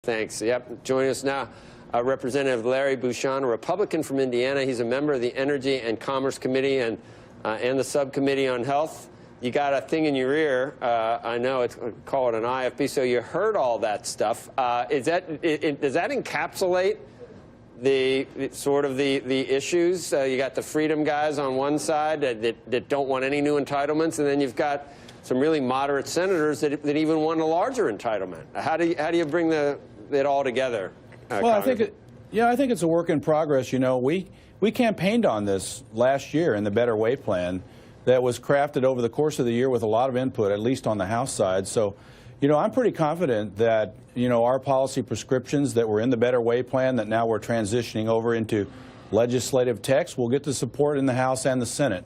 Thanks. Yep. Joining us now, Representative Larry Bucshon, a Republican from Indiana. He's a member of the Energy and Commerce Committee and the Subcommittee on Health. You got a thing in your ear. I know it's call it an IFB. So you heard all that stuff. Does that encapsulate the issues? You got the freedom guys on one side that don't want any new entitlements, and then you've got some really moderate senators that even want a larger entitlement. How do you bring it all together? Well, I think it's a work in progress. You know, we campaigned on this last year in the Better Way plan that was crafted over the course of the year with a lot of input, at least on the House side. So, you know, I'm pretty confident that, you know, our policy prescriptions that were in the Better Way plan that now we're transitioning over into legislative text will get the support in the House and the Senate.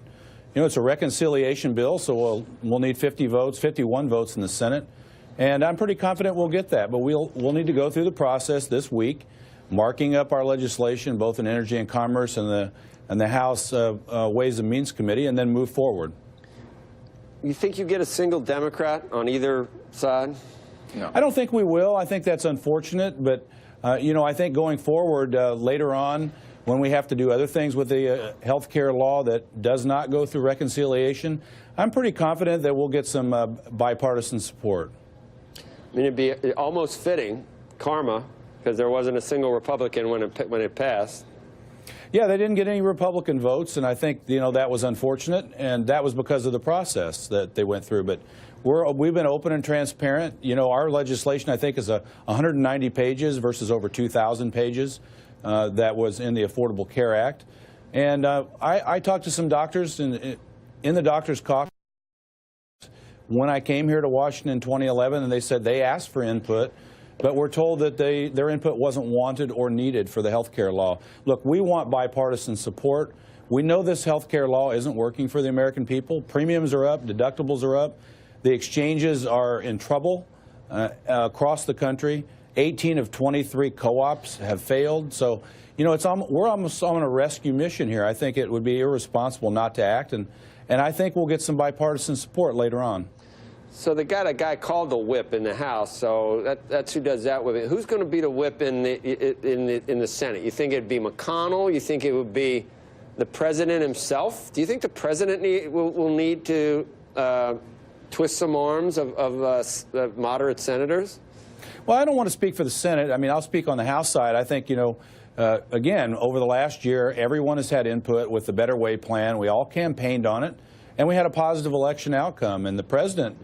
You know, it's a reconciliation bill, so we'll need 51 votes in the Senate. And I'm pretty confident we'll get that. But we'll need to go through the process this week, marking up our legislation, both in Energy and Commerce and the House Ways and Means Committee, and then move forward. You think you get a single Democrat on either side? No. I don't think we will. I think that's unfortunate. But, you know, I think going forward later on, when we have to do other things with the health care law that does not go through reconciliation, I'm pretty confident that we'll get some bipartisan support. I mean, it'd be almost fitting, karma, because there wasn't a single Republican when it passed. Yeah, they didn't get any Republican votes, and I think, you know, that was unfortunate, and that was because of the process that they went through. But we've been open and transparent. You know, our legislation, I think, is 190 pages versus over 2,000 pages that was in the Affordable Care Act. And I talked to some doctors in the doctors' caucus when I came here to Washington in 2011, and they said they asked for input, but we're told that their input wasn't wanted or needed for the health care law. Look, we want bipartisan support. We know this health care law isn't working for the American people. Premiums are up, deductibles are up. The exchanges are in trouble across the country. 18 of 23 co-ops have failed. So, you know, we're almost on a rescue mission here. I think it would be irresponsible not to act, and I think we'll get some bipartisan support later on. So they got a guy called the whip in the House, so that's who does that with it. Who's going to be the whip in the Senate? You think it'd be McConnell? You think it would be the president himself? Do you think the president will need to twist some arms of moderate senators? Well, I don't want to speak for the Senate. I mean, I'll speak on the House side. I think, you know, again, over the last year, everyone has had input with the Better Way plan. We all campaigned on it, and we had a positive election outcome. And the president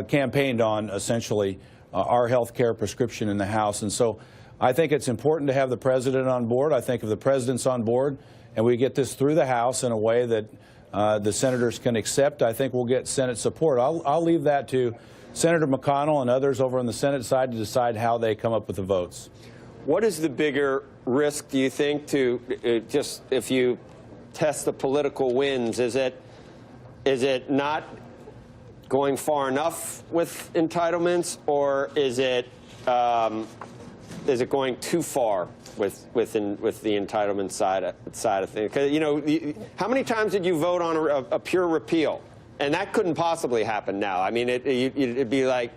campaigned on, essentially, our health care prescription in the House. And so I think it's important to have the president on board. I think if the president's on board and we get this through the House in a way that the senators can accept, I think we'll get Senate support. I'll leave that to Senator McConnell and others over on the Senate side to decide how they come up with the votes. What is the bigger risk, do you think, to just if you test the political winds? Is it not going far enough with entitlements, or is it going too far with the entitlement side of things? Because, you know, how many times did you vote on a pure repeal? And that couldn't possibly happen now. I mean, it'd be like,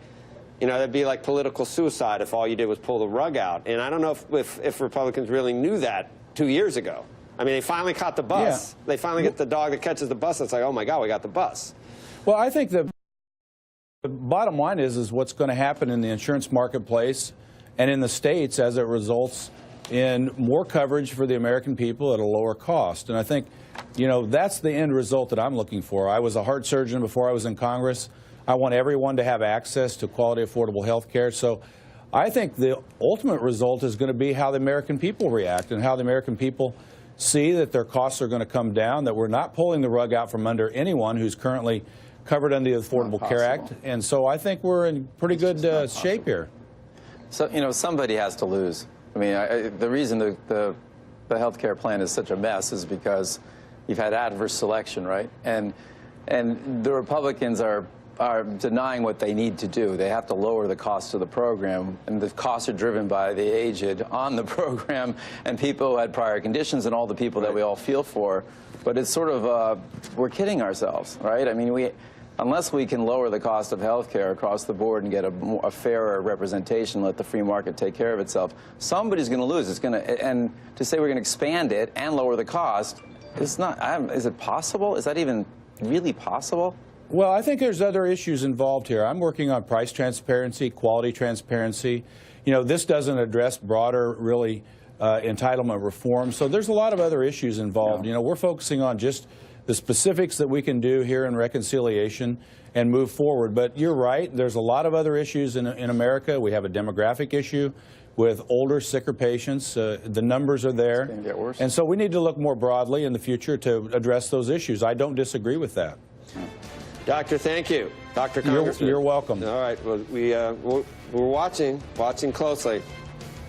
you know, it'd be like political suicide if all you did was pull the rug out. And I don't know if Republicans really knew that 2 years ago. I mean, they finally caught the bus. Yeah. They finally get the dog that catches the bus. It's like, oh my God, we got the bus. Well, I think the bottom line is what's going to happen in the insurance marketplace and in the states as it results in more coverage for the American people at a lower cost. And I think, you know, that's the end result that I'm looking for. I was a heart surgeon before I was in Congress. I want everyone to have access to quality, affordable health care. So I think the ultimate result is going to be how the American people react and how the American people see that their costs are going to come down, that we're not pulling the rug out from under anyone who's currently covered under the Affordable Care Act. And so I think we're in pretty good shape here. So, you know, somebody has to lose. I mean, the reason the health care plan is such a mess is because you've had adverse selection, right? And the Republicans are denying what they need to do. They have to lower the cost of the program, and the costs are driven by the aged on the program and people who had prior conditions and all the people that we all feel for. But it's sort of, we're kidding ourselves, right? I mean, unless we can lower the cost of health care across the board and get a fairer representation, let the free market take care of itself, somebody's going to lose. It's going to, and to say we're going to expand it and lower the cost, it's not. Is it possible? Is that even really possible? Well, I think there's other issues involved here. I'm working on price transparency, quality transparency. You know, this doesn't address broader, really, entitlement reform. So there's a lot of other issues involved. You know, we're focusing on just the specifics that we can do here in reconciliation and move forward. But you're right, there's a lot of other issues in America. We have a demographic issue with older, sicker patients. The numbers are there. It's going to get worse. And so we need to look more broadly in the future to address those issues. I don't disagree with that. Doctor, thank you. Dr. Congressman. You're welcome. All right. Well, we're watching closely.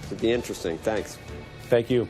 It'll be interesting. Thanks. Thank you.